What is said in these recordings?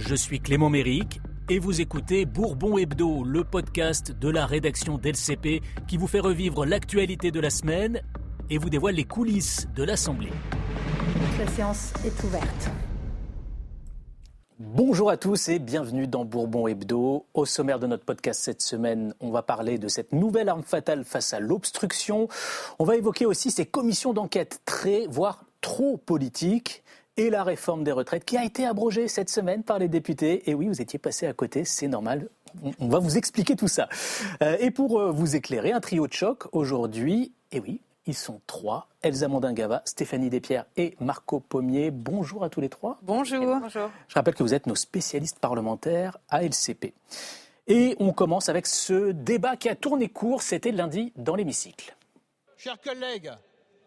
Je suis Clément Méric et vous écoutez Bourbon Hebdo, le podcast de la rédaction d'LCP qui vous fait revivre l'actualité de la semaine et vous dévoile les coulisses de l'Assemblée. La séance est ouverte. Bonjour à tous et bienvenue dans Bourbon Hebdo. Au sommaire de notre podcast cette semaine, on va parler de cette nouvelle arme fatale face à l'obstruction. On va évoquer aussi ces commissions d'enquête très, voire trop politiques et la réforme des retraites qui a été abrogée cette semaine par les députés. Et oui, vous étiez passé à côté, c'est normal. On va vous expliquer tout ça. Et pour vous éclairer, un trio de choc aujourd'hui. Et oui, ils sont trois, Elsa Mondingava, Stéphanie Despierres et Marco Pommier. Bonjour à tous les trois. Bonjour. Je rappelle que vous êtes nos spécialistes parlementaires à LCP. Et on commence avec ce débat qui a tourné court, c'était lundi dans l'hémicycle. Chers collègues,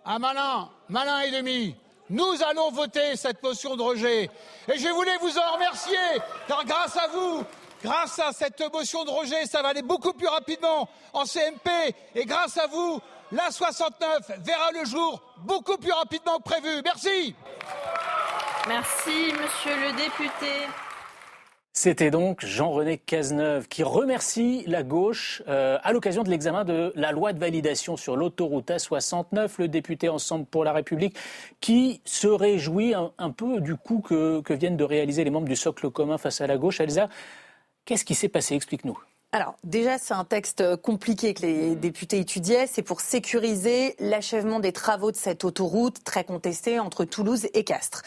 un malin et demi, nous allons voter cette motion de rejet. Et je voulais vous en remercier, car grâce à vous, grâce à cette motion de rejet, ça va aller beaucoup plus rapidement en CMP. Et grâce à vous, la 69 verra le jour beaucoup plus rapidement que prévu. Merci. Merci, monsieur le député. C'était donc Jean-René Cazeneuve qui remercie la gauche à l'occasion de l'examen de la loi de validation sur l'autoroute A69, le député Ensemble pour la République qui se réjouit un peu du coup que viennent de réaliser les membres du socle commun face à la gauche. Elsa, qu'est-ce qui s'est passé ? Explique-nous. Alors déjà, c'est un texte compliqué que les députés étudiaient. C'est pour sécuriser l'achèvement des travaux de cette autoroute très contestée entre Toulouse et Castres.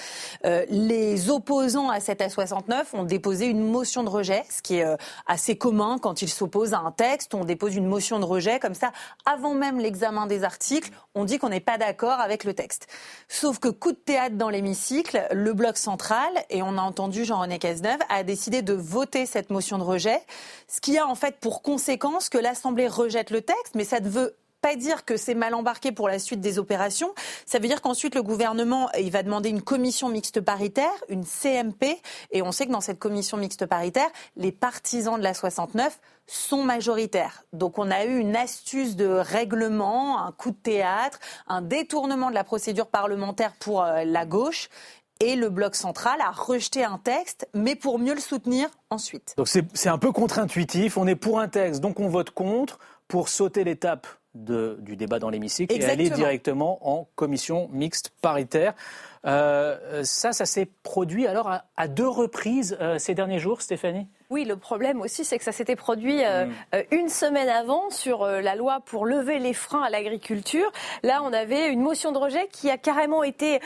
Les opposants à cette A69 ont déposé une motion de rejet, ce qui est assez commun quand ils s'opposent à un texte. On dépose une motion de rejet comme ça, avant même l'examen des articles, on dit qu'on n'est pas d'accord avec le texte. Sauf que coup de théâtre dans l'hémicycle, le bloc central, et on a entendu Jean-René Cazeneuve, a décidé de voter cette motion de rejet, ce qui a en fait pour conséquence que l'Assemblée rejette le texte, mais ça ne veut pas dire que c'est mal embarqué pour la suite des opérations. Ça veut dire qu'ensuite le gouvernement il va demander une commission mixte paritaire, une CMP, et on sait que dans cette commission mixte paritaire, les partisans de la 69 sont majoritaires. Donc on a eu une astuce de règlement, un coup de théâtre, un détournement de la procédure parlementaire pour la gauche. Et le bloc central a rejeté un texte, mais pour mieux le soutenir ensuite. Donc c'est un peu contre-intuitif. On est pour un texte, donc on vote contre pour sauter l'étape du débat dans l'hémicycle. Exactement. Et aller directement en commission mixte paritaire. Ça s'est produit alors à deux reprises ces derniers jours, Stéphanie ? Oui, le problème aussi, c'est que ça s'était produit une semaine avant sur la loi pour lever les freins à l'agriculture. Là, on avait une motion de rejet qui a carrément été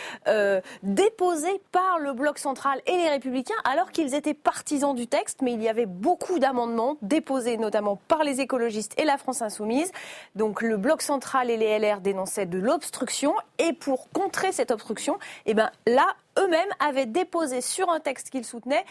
déposée par le Bloc central et les Républicains, alors qu'ils étaient partisans du texte, mais il y avait beaucoup d'amendements déposés, notamment par les écologistes et la France Insoumise. Donc le Bloc central et les LR dénonçaient de l'obstruction, et pour contrer cette obstruction, là, eux-mêmes avaient déposé sur un texte qu'ils soutenaient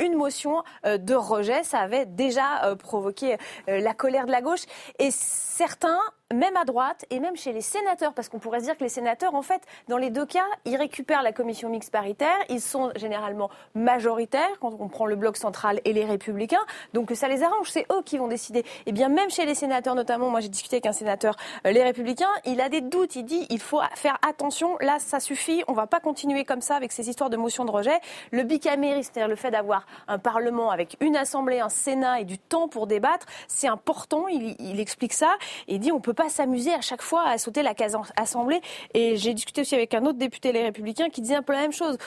une motion de rejet. Ça avait déjà provoqué la colère de la gauche. Et certains, même à droite, et même chez les sénateurs, parce qu'on pourrait se dire que les sénateurs, en fait, dans les deux cas, ils récupèrent la commission mixte paritaire. Ils sont généralement majoritaires quand on prend le bloc central et les Républicains. Donc ça les arrange, c'est eux qui vont décider. Et bien même chez les sénateurs, notamment, moi j'ai discuté avec un sénateur, les Républicains, il a des doutes. Il dit il faut faire attention, là ça suffit, on ne va pas continuer comme ça avec ces histoires de motion de rejet. Le bicamérisme, c'est-à-dire le fait d'avoir un Parlement avec une Assemblée, un Sénat et du temps pour débattre, c'est important, il explique ça. Et il dit on ne peut pas s'amuser à chaque fois à sauter la case Assemblée. Et j'ai discuté aussi avec un autre député Les Républicains qui disait un peu la même chose.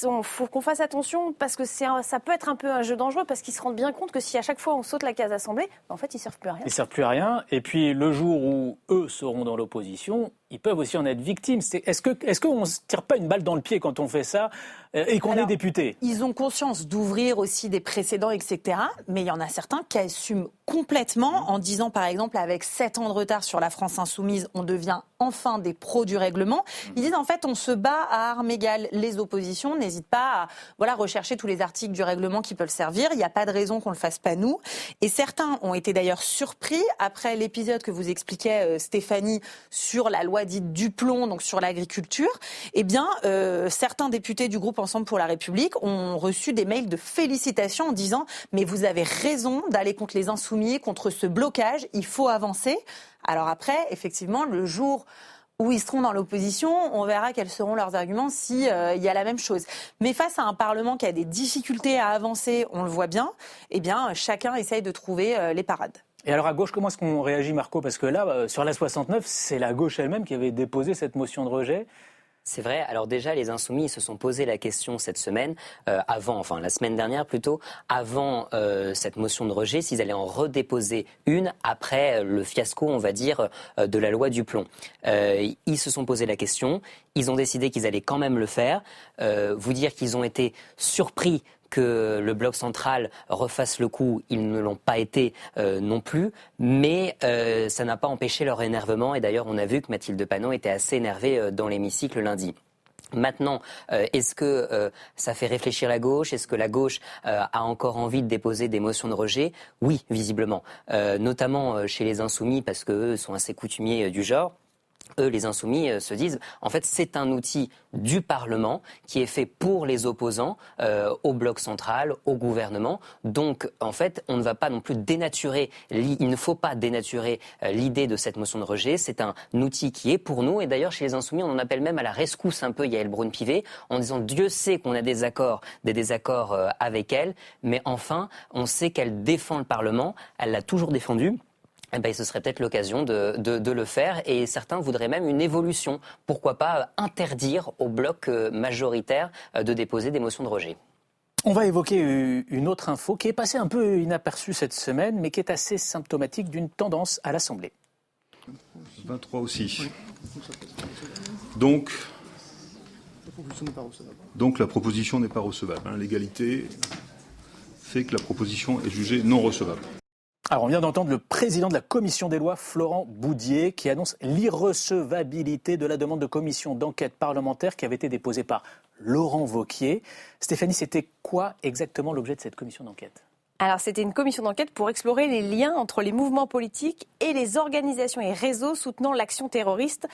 Il faut qu'on fasse attention parce que ça peut être un peu un jeu dangereux parce qu'ils se rendent bien compte que si à chaque fois on saute la case Assemblée, en fait ils ne servent plus à rien. Ils ne servent plus à rien. Et puis le jour où eux seront dans l'opposition, ils peuvent aussi en être victimes. Est-ce qu'on ne se tire pas une balle dans le pied quand on fait ça et qu'on est député ? Ils ont conscience d'ouvrir aussi des précédents, etc. Mais il y en a certains qui assument complètement en disant, par exemple, avec 7 ans de retard sur la France Insoumise, on devient enfin des pros du règlement. Ils disent, en fait, on se bat à armes égales. Les oppositions n'hésitent pas à rechercher tous les articles du règlement qui peuvent servir. Il n'y a pas de raison qu'on ne le fasse pas nous. Et certains ont été d'ailleurs surpris après l'épisode que vous expliquait Stéphanie sur la loi dite Duplon, donc sur l'agriculture. Eh bien, certains députés du groupe Ensemble pour la République ont reçu des mails de félicitations en disant « Mais vous avez raison d'aller contre les insoumis, contre ce blocage, il faut avancer ». Alors après, effectivement, le jour où ils seront dans l'opposition, on verra quels seront leurs arguments s'il y a la même chose. Mais face à un Parlement qui a des difficultés à avancer, on le voit bien, eh bien, chacun essaye de trouver les parades. Et alors à gauche, comment est-ce qu'on réagit, Marco? Parce que là, sur la 69, c'est la gauche elle-même qui avait déposé cette motion de rejet. C'est vrai. Alors déjà, les Insoumis se sont posé la question cette semaine, la semaine dernière plutôt, avant cette motion de rejet, s'ils allaient en redéposer une après le fiasco, on va dire, de la loi du plomb. Ils se sont posé la question, ils ont décidé qu'ils allaient quand même le faire. Vous dire qu'ils ont été surpris que le bloc central refasse le coup, ils ne l'ont pas été non plus, mais ça n'a pas empêché leur énervement. Et d'ailleurs, on a vu que Mathilde Panot était assez énervée dans l'hémicycle lundi. Maintenant, est-ce que ça fait réfléchir la gauche? Est-ce que la gauche a encore envie de déposer des motions de rejet? Oui, visiblement. Notamment chez les Insoumis, parce qu'eux sont assez coutumiers du genre. Eux, les Insoumis, se disent, en fait, c'est un outil du Parlement qui est fait pour les opposants au bloc central, au gouvernement. Donc, en fait, on ne va pas non plus dénaturer, il ne faut pas dénaturer l'idée de cette motion de rejet. C'est un outil qui est pour nous. Et d'ailleurs, chez les Insoumis, on en appelle même à la rescousse un peu Yaël Braun-Pivet, en disant, Dieu sait qu'on a des désaccords avec elle, mais enfin, on sait qu'elle défend le Parlement, elle l'a toujours défendu. Ce serait peut-être l'occasion de le faire, et certains voudraient même une évolution. Pourquoi pas interdire au bloc majoritaire de déposer des motions de rejet. On va évoquer une autre info qui est passée un peu inaperçue cette semaine, mais qui est assez symptomatique d'une tendance à l'Assemblée. 23 aussi. Donc la proposition n'est pas recevable. L'égalité fait que la proposition est jugée non recevable. Alors on vient d'entendre le président de la commission des lois, Florent Boudié, qui annonce l'irrecevabilité de la demande de commission d'enquête parlementaire qui avait été déposée par Laurent Wauquiez. Stéphanie, c'était quoi exactement l'objet de cette commission d'enquête ? Alors, c'était une commission d'enquête pour explorer les liens entre les mouvements politiques et les organisations et réseaux soutenant l'action terroriste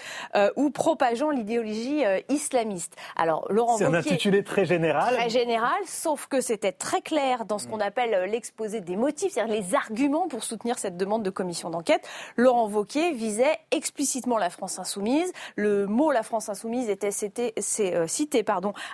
ou propageant l'idéologie islamiste. Alors, Laurent Wauquiez... C'est un intitulé très général. Très général, sauf que c'était très clair dans ce qu'on appelle l'exposé des motifs, c'est-à-dire les arguments pour soutenir cette demande de commission d'enquête. Laurent Wauquiez visait explicitement la France insoumise. Le mot la France insoumise était cité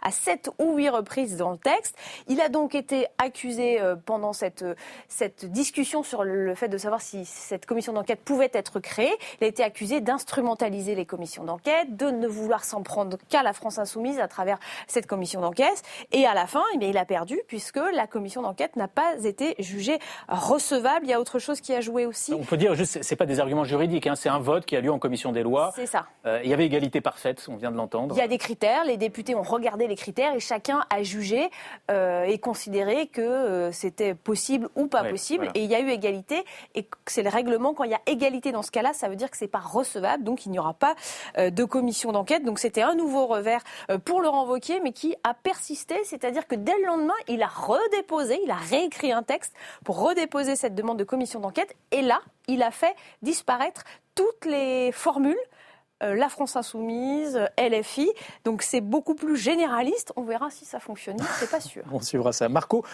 à 7 ou 8 reprises dans le texte. Il a donc été accusé pendant cette discussion sur le fait de savoir si cette commission d'enquête pouvait être créée. Il a été accusé d'instrumentaliser les commissions d'enquête, de ne vouloir s'en prendre qu'à la France insoumise à travers cette commission d'enquête. Et à la fin, il a perdu puisque la commission d'enquête n'a pas été jugée recevable. Il y a autre chose qui a joué aussi. On peut dire juste, c'est pas des arguments juridiques, c'est un vote qui a lieu en commission des lois. C'est ça. Il y avait égalité parfaite, on vient de l'entendre. Il y a des critères, les députés ont regardé les critères et chacun a jugé et considéré que c'était possible ou pas possible. Voilà. Et il y a eu égalité. Et c'est le règlement. Quand il y a égalité dans ce cas-là, ça veut dire que c'est pas recevable. Donc il n'y aura pas de commission d'enquête. Donc c'était un nouveau revers pour Laurent Wauquiez, mais qui a persisté. C'est-à-dire que dès le lendemain, il a redéposé, il a réécrit un texte pour redéposer cette demande de commission d'enquête. Et là, il a fait disparaître toutes les formules. La France insoumise, LFI, donc c'est beaucoup plus généraliste. On verra si ça fonctionne, c'est pas sûr. On suivra ça. Marco,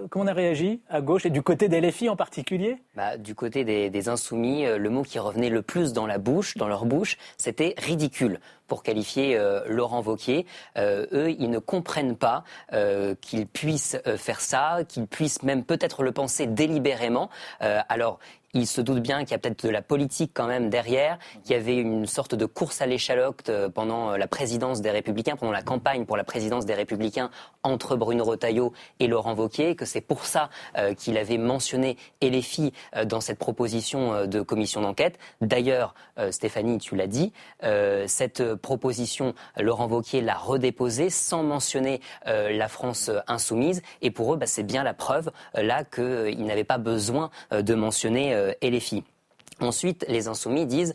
comment on a réagi à gauche et du côté des LFI en particulier ? Du côté des insoumis, le mot qui revenait le plus dans leur bouche, c'était ridicule. Pour qualifier Laurent Wauquiez, eux, ils ne comprennent pas qu'ils puissent faire ça, qu'ils puissent même peut-être le penser délibérément. Alors, ils se doutent bien qu'il y a peut-être de la politique quand même derrière, qu'il y avait une sorte de course à l'échalote pendant la présidence des Républicains, pendant la campagne pour la présidence des Républicains entre Bruno Retailleau et Laurent Wauquiez, que c'est pour ça qu'il avait mentionné LFI dans cette proposition de commission d'enquête. D'ailleurs, Stéphanie, tu l'as dit, cette proposition, Laurent Wauquiez l'a redéposée sans mentionner la France insoumise. Et pour eux, c'est bien la preuve là qu'ils n'avaient pas besoin de mentionner LFI. Ensuite, les Insoumis disent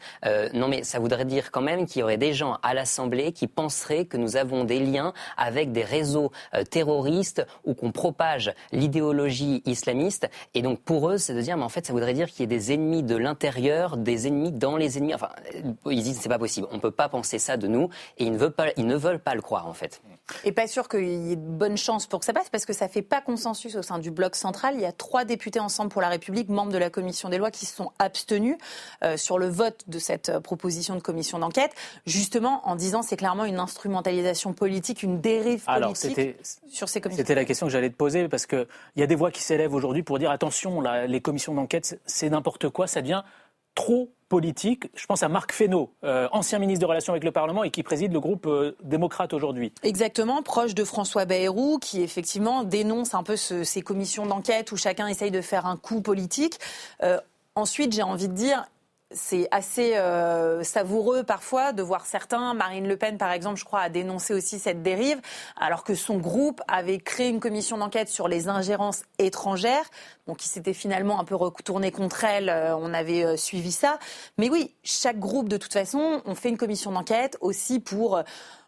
non mais ça voudrait dire quand même qu'il y aurait des gens à l'Assemblée qui penseraient que nous avons des liens avec des réseaux terroristes ou qu'on propage l'idéologie islamiste. Et donc pour eux, c'est de dire mais en fait ça voudrait dire qu'il y ait des ennemis de l'intérieur, des ennemis dans les ennemis. Enfin, ils disent c'est pas possible, on peut pas penser ça de nous et ils ne veulent pas le croire en fait. Et pas sûr qu'il y ait de bonnes chances pour que ça passe parce que ça fait pas consensus au sein du bloc central. Il y a 3 députés Ensemble pour la République, membres de la commission des lois, qui se sont abstenus. revenus sur le vote de cette proposition de commission d'enquête, justement en disant c'est clairement une instrumentalisation politique, une dérive politique sur ces commissions. C'était la question que j'allais te poser, parce qu'il y a des voix qui s'élèvent aujourd'hui pour dire attention, là, les commissions d'enquête, c'est n'importe quoi, ça devient trop politique. Je pense à Marc Fesneau, ancien ministre des Relations avec le Parlement et qui préside le groupe démocrate aujourd'hui. Exactement, proche de François Bayrou, qui effectivement dénonce un peu ces commissions d'enquête où chacun essaye de faire un coup politique. Ensuite, j'ai envie de dire, c'est assez savoureux parfois de voir certains, Marine Le Pen par exemple, je crois, a dénoncé aussi cette dérive, alors que son groupe avait créé une commission d'enquête sur les ingérences étrangères, donc qui s'était finalement un peu retourné contre elle, on avait suivi ça. Mais oui, chaque groupe de toute façon, on fait une commission d'enquête aussi pour...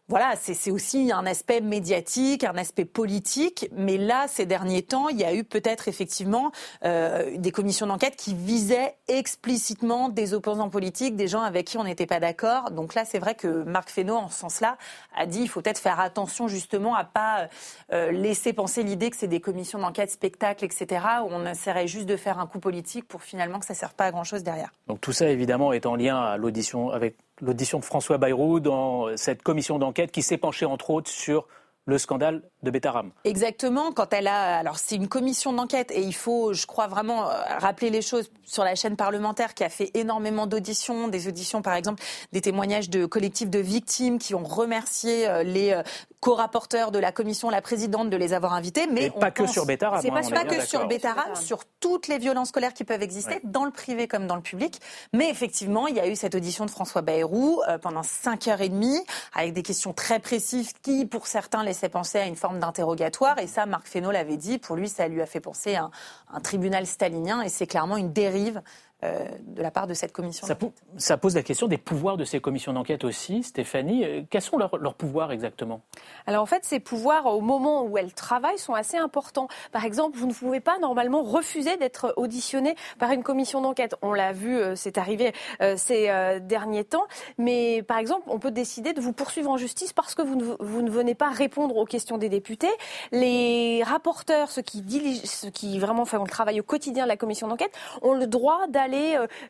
Voilà, c'est aussi un aspect médiatique, un aspect politique. Mais là, ces derniers temps, il y a eu peut-être effectivement des commissions d'enquête qui visaient explicitement des opposants politiques, des gens avec qui on n'était pas d'accord. Donc là, c'est vrai que Marc Fesneau, en ce sens-là, a dit il faut peut-être faire attention justement à pas laisser penser l'idée que c'est des commissions d'enquête, spectacles, etc., où on essaierait juste de faire un coup politique pour finalement que ça ne serve pas à grand-chose derrière. Donc tout ça, évidemment, est en lien à l'audition de François Bayrou dans cette commission d'enquête qui s'est penchée, entre autres, sur le scandale de Betharam. Exactement. Alors, c'est une commission d'enquête et il faut, je crois, vraiment rappeler les choses sur la chaîne parlementaire qui a fait énormément d'auditions, des auditions, par exemple, des témoignages de collectifs de victimes qui ont remercié les co-rapporteurs de la commission, la présidente, de les avoir invités. Mais pas que sur Betharam. C'est pas que sur Betharam, sur toutes les violences scolaires qui peuvent exister, dans le privé comme dans le public. Mais effectivement, il y a eu cette audition de François Bayrou pendant 5h30, avec des questions très précises qui, pour certains, laissaient penser à une forme d'interrogatoire. Et ça, Marc Fesneau l'avait dit, pour lui, ça lui a fait penser à un tribunal stalinien. Et c'est clairement une dérive de la part de cette commission d'enquête. Ça pose la question des pouvoirs de ces commissions d'enquête aussi. Stéphanie, quels sont leurs pouvoirs exactement ? Alors en fait, ces pouvoirs, au moment où elles travaillent, sont assez importants. Par exemple, vous ne pouvez pas normalement refuser d'être auditionné par une commission d'enquête. On l'a vu, c'est arrivé ces derniers temps. Mais par exemple, on peut décider de vous poursuivre en justice parce que vous ne venez pas répondre aux questions des députés. Les rapporteurs, ceux qui vraiment font le travail au quotidien de la commission d'enquête, ont le droit d'aller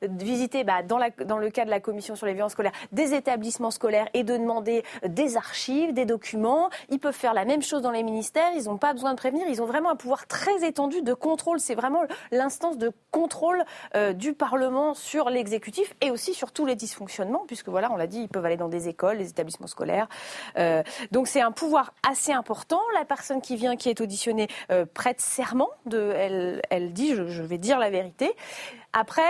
visiter, dans le cas de la commission sur les violences scolaires, des établissements scolaires et de demander des archives, des documents. Ils peuvent faire la même chose dans les ministères, ils n'ont pas besoin de prévenir, ils ont vraiment un pouvoir très étendu de contrôle. C'est vraiment l'instance de contrôle du Parlement sur l'exécutif et aussi sur tous les dysfonctionnements, puisque voilà, on l'a dit, ils peuvent aller dans des écoles, des établissements scolaires. Donc c'est un pouvoir assez important. La personne qui est auditionnée, prête serment, elle dit je vais dire la vérité. Après,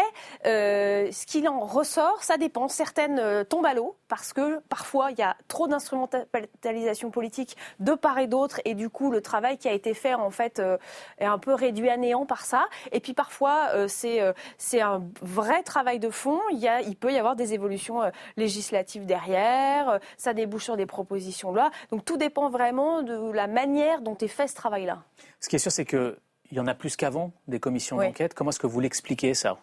ce qu'il en ressort, ça dépend. Certaines tombent à l'eau parce que parfois il y a trop d'instrumentalisation politique de part et d'autre et du coup le travail qui a été fait en fait est un peu réduit à néant par ça. Et puis parfois c'est un vrai travail de fond. Il peut y avoir des évolutions législatives derrière. Ça débouche sur des propositions de loi. Donc tout dépend vraiment de la manière dont est fait ce travail-là. Ce qui est sûr, c'est que il y en a plus qu'avant, des commissions d'enquête. Comment est-ce que vous l'expliquez, ça ?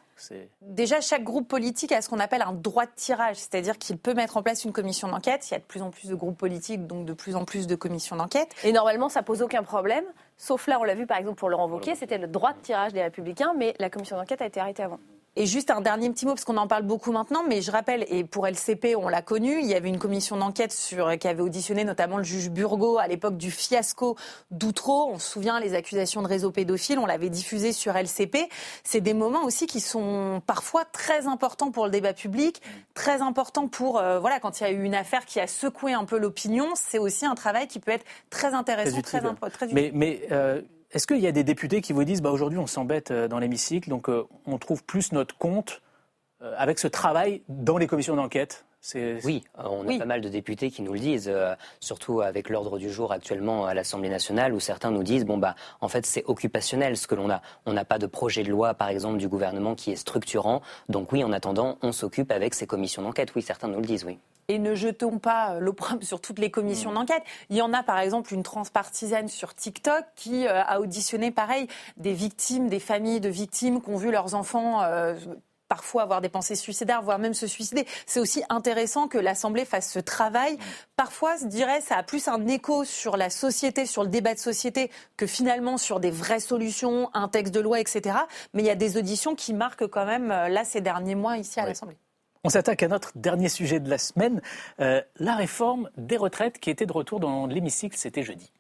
Déjà, chaque groupe politique a ce qu'on appelle un droit de tirage, c'est-à-dire qu'il peut mettre en place une commission d'enquête. Il y a de plus en plus de groupes politiques, donc de plus en plus de commissions d'enquête. Et normalement, ça pose aucun problème. Sauf là, on l'a vu par exemple pour Laurent Wauquiez, c'était le droit de tirage des Républicains, mais la commission d'enquête a été arrêtée avant. Et juste un dernier petit mot, parce qu'on en parle beaucoup maintenant, mais je rappelle, et pour LCP, on l'a connu, il y avait une commission d'enquête qui avait auditionné notamment le juge Burgot à l'époque du fiasco d'Outreau. On se souvient, les accusations de réseau pédophile, on l'avait diffusé sur LCP. C'est des moments aussi qui sont parfois très importants pour le débat public, très importants pour, quand il y a eu une affaire qui a secoué un peu l'opinion, c'est aussi un travail qui peut être très intéressant, très utile. Mais est-ce qu'il y a des députés qui vous disent aujourd'hui on s'embête dans l'hémicycle, donc on trouve plus notre compte avec ce travail dans les commissions d'enquête ? Oui, on a pas mal de députés qui nous le disent, surtout avec l'ordre du jour actuellement à l'Assemblée nationale, où certains nous disent en fait c'est occupationnel ce que l'on a. On n'a pas de projet de loi, par exemple, du gouvernement qui est structurant. Donc oui, en attendant, on s'occupe avec ces commissions d'enquête. Oui, certains nous le disent, oui. Et ne jetons pas l'opprobre sur toutes les commissions d'enquête. Il y en a par exemple une transpartisane sur TikTok qui a auditionné pareil des victimes, des familles de victimes qui ont vu leurs enfants parfois avoir des pensées suicidaires, voire même se suicider. C'est aussi intéressant que l'Assemblée fasse ce travail. Parfois, je dirais, ça a plus un écho sur la société, sur le débat de société, que finalement sur des vraies solutions, un texte de loi, etc. Mais il y a des auditions qui marquent quand même, là, ces derniers mois, ici à l'Assemblée. On s'attaque à notre dernier sujet de la semaine, la réforme des retraites qui était de retour dans l'hémicycle, c'était jeudi.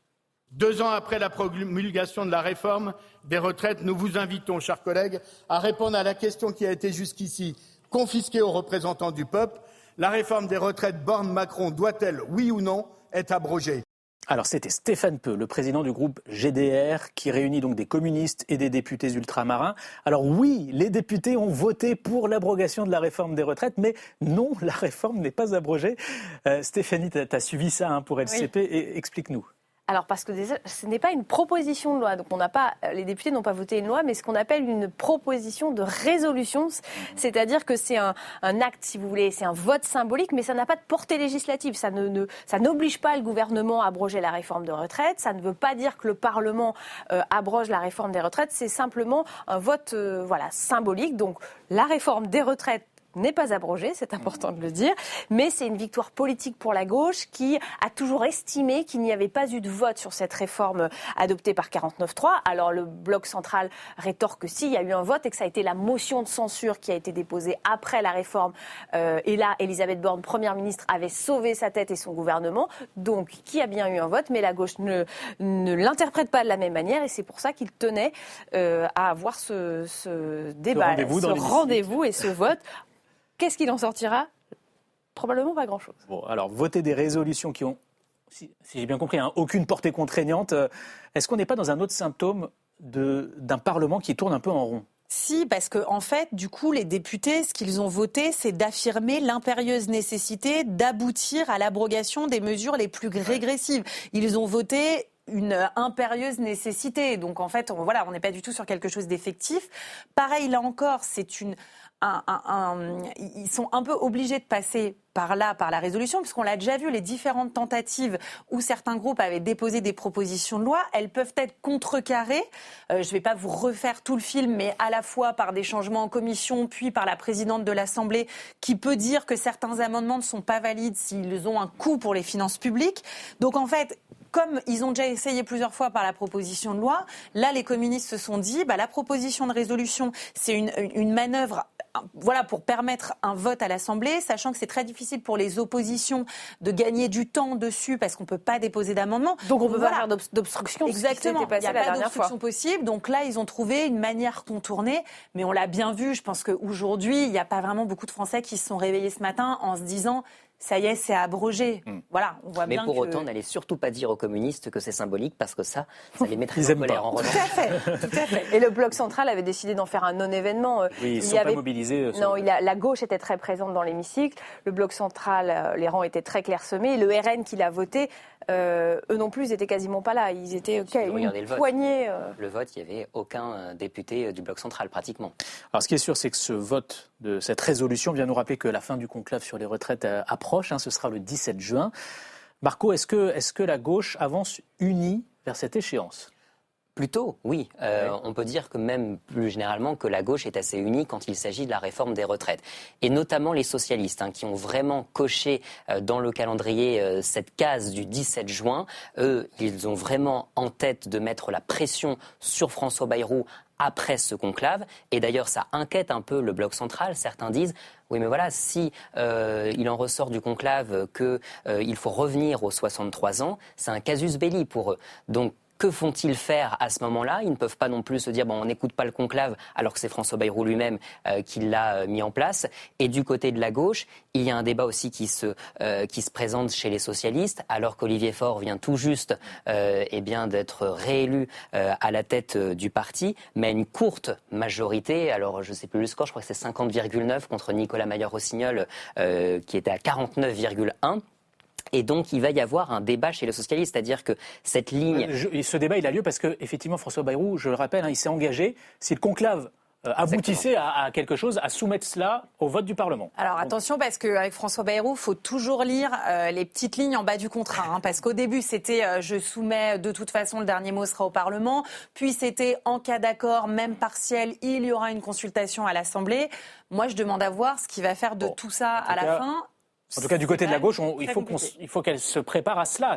2 ans après la promulgation de la réforme des retraites, nous vous invitons, chers collègues, à répondre à la question qui a été jusqu'ici confisquée aux représentants du peuple. La réforme des retraites Borne-Macron doit-elle, oui ou non, être abrogée ? Alors c'était Stéphane Peu, le président du groupe GDR, qui réunit donc des communistes et des députés ultramarins. Alors oui, les députés ont voté pour l'abrogation de la réforme des retraites, mais non, la réforme n'est pas abrogée. Stéphanie, tu as suivi ça pour LCP, et explique-nous. Alors parce que ce n'est pas une proposition de loi, donc les députés n'ont pas voté une loi, mais ce qu'on appelle une proposition de résolution, c'est-à-dire que c'est un acte, si vous voulez, c'est un vote symbolique, mais ça n'a pas de portée législative, ça n'oblige pas le gouvernement à abroger la réforme de retraite, ça ne veut pas dire que le Parlement abroge la réforme des retraites, c'est simplement un vote symbolique. Donc la réforme des retraites n'est pas abrogée, c'est important de le dire, mais c'est une victoire politique pour la gauche qui a toujours estimé qu'il n'y avait pas eu de vote sur cette réforme adoptée par 49.3. Alors le bloc central rétorque que si, il y a eu un vote et que ça a été la motion de censure qui a été déposée après la réforme. Et là, Elisabeth Borne, Première ministre, avait sauvé sa tête et son gouvernement. Donc, qui a bien eu un vote, mais la gauche ne l'interprète pas de la même manière et c'est pour ça qu'il tenait à avoir ce débat, ce rendez-vous et ce vote. Qu'est-ce qu'il en sortira ? Probablement pas grand-chose. Bon, alors, voter des résolutions qui ont, si j'ai bien compris, aucune portée contraignante, est-ce qu'on n'est pas dans un autre symptôme d'un Parlement qui tourne un peu en rond ? Si, parce que en fait, du coup, les députés, ce qu'ils ont voté, c'est d'affirmer l'impérieuse nécessité d'aboutir à l'abrogation des mesures les plus régressives. Ils ont voté une impérieuse nécessité. Donc, en fait, on n'est pas du tout sur quelque chose d'effectif. Pareil, là encore, ils sont un peu obligés de passer par la résolution, puisqu'on l'a déjà vu, les différentes tentatives où certains groupes avaient déposé des propositions de loi, elles peuvent être contrecarrées. Je ne vais pas vous refaire tout le film, mais à la fois par des changements en commission, puis par la présidente de l'Assemblée, qui peut dire que certains amendements ne sont pas valides s'ils ont un coût pour les finances publiques. Donc en fait, comme ils ont déjà essayé plusieurs fois par la proposition de loi, là les communistes se sont dit, la proposition de résolution, c'est une manœuvre pour permettre un vote à l'Assemblée, sachant que c'est très difficile pour les oppositions de gagner du temps dessus parce qu'on ne peut pas déposer d'amendements. Donc on ne peut pas faire d'obstruction. Exactement, il n'y a pas d'obstruction possible. Donc là, ils ont trouvé une manière contournée, mais on l'a bien vu. Je pense qu'aujourd'hui, il n'y a pas vraiment beaucoup de Français qui se sont réveillés ce matin en se disant... Ça y est, c'est abrogé. Voilà, on voit mais bien pour que... autant, n'allez surtout pas dire aux communistes que c'est symbolique parce que ça les mettrait en colère en revanche. Tout à fait. Et le bloc central avait décidé d'en faire un non-événement. Oui, ils ne sont pas mobilisés. Non, la gauche était très présente dans l'hémicycle. Le bloc central, les rangs étaient très clairsemés. Le RN qui l'a voté, eux non plus, ils n'étaient quasiment pas là. Ils étaient une poignée. Le vote, il n'y avait aucun député du bloc central, pratiquement. Alors, ce qui est sûr, c'est que ce vote de cette résolution vient nous rappeler que la fin du conclave sur les retraites approche. Ce sera le 17 juin. Marco, est-ce que la gauche avance unie vers cette échéance ? Plutôt, oui. On peut dire que même plus généralement que la gauche est assez unie quand il s'agit de la réforme des retraites. Et notamment les socialistes qui ont vraiment coché dans le calendrier cette case du 17 juin. Eux, ils ont vraiment en tête de mettre la pression sur François Bayrou après ce conclave. Et d'ailleurs, ça inquiète un peu le bloc central. Certains disent, oui mais voilà, si il en ressort du conclave qu'il faut revenir aux 63 ans, c'est un casus belli pour eux. Donc, que font-ils faire à ce moment-là ? Ils ne peuvent pas non plus se dire on n'écoute pas le conclave alors que c'est François Bayrou lui-même qui l'a mis en place. Et du côté de la gauche, il y a un débat aussi qui se présente chez les socialistes alors qu'Olivier Faure vient tout juste d'être réélu à la tête du parti, mais à une courte majorité. Alors je ne sais plus le score, je crois que c'est 50,9 contre Nicolas Maillard-Rossignol qui était à 49,1. Et donc, il va y avoir un débat chez les socialistes, c'est-à-dire que cette ligne... Ce débat, il a lieu parce qu'effectivement, François Bayrou, je le rappelle, il s'est engagé, si le conclave aboutissez à quelque chose, à soumettre cela au vote du Parlement. Alors attention, parce qu'avec François Bayrou, il faut toujours lire les petites lignes en bas du contrat. Parce qu'au début, c'était je soumets, de toute façon, le dernier mot sera au Parlement. Puis c'était en cas d'accord, même partiel, il y aura une consultation à l'Assemblée. Moi, je demande à voir ce qu'il va faire de tout ça à la fin. En tout cas, du côté de la gauche, il faut qu'elle se prépare à cela.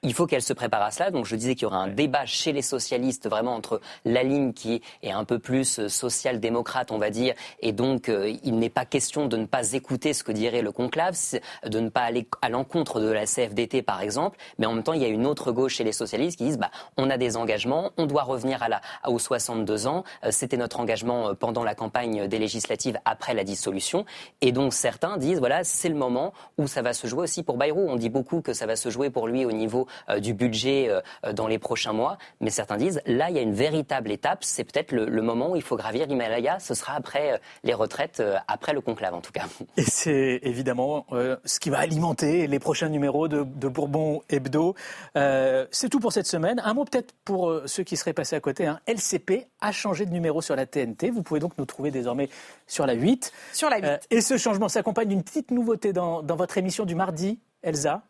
Il faut qu'elle se prépare à cela. Donc je disais qu'il y aura un débat chez les socialistes vraiment entre la ligne qui est un peu plus social-démocrate, on va dire, et donc il n'est pas question de ne pas écouter ce que dirait le conclave, de ne pas aller à l'encontre de la CFDT par exemple, mais en même temps il y a une autre gauche chez les socialistes qui disent on a des engagements, on doit revenir aux 62 ans, c'était notre engagement pendant la campagne des législatives après la dissolution, et donc certains disent voilà c'est le moment où ça va se jouer aussi pour Bayrou. On dit beaucoup que ça va se jouer pour lui au niveau du budget dans les prochains mois. Mais certains disent, là, il y a une véritable étape. C'est peut-être le moment où il faut gravir l'Himalaya. Ce sera après les retraites, après le conclave en tout cas. Et c'est évidemment ce qui va alimenter les prochains numéros de Bourbon Hebdo. C'est tout pour cette semaine. Un mot peut-être pour ceux qui seraient passés à côté. LCP a changé de numéro sur la TNT. Vous pouvez donc nous trouver désormais sur la 8. Sur la 8. Et ce changement s'accompagne d'une petite nouveauté dans votre émission du mardi, Elsa.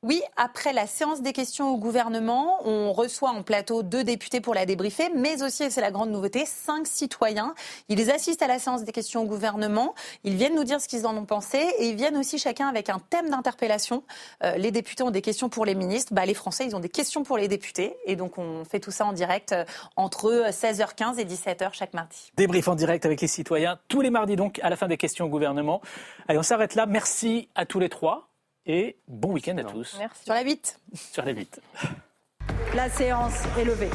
Oui, après la séance des questions au gouvernement, on reçoit en plateau 2 députés pour la débriefer, mais aussi, et c'est la grande nouveauté, 5 citoyens. Ils assistent à la séance des questions au gouvernement, ils viennent nous dire ce qu'ils en ont pensé et ils viennent aussi chacun avec un thème d'interpellation. Les députés ont des questions pour les ministres, les Français, ils ont des questions pour les députés. Et donc, on fait tout ça en direct entre 16h15 et 17h chaque mardi. Débrief en direct avec les citoyens, tous les mardis donc, à la fin des questions au gouvernement. Allez, on s'arrête là. Merci à tous les 3. Et bon week-end à tous. Merci. Sur la 8. Sur la 8. La séance est levée.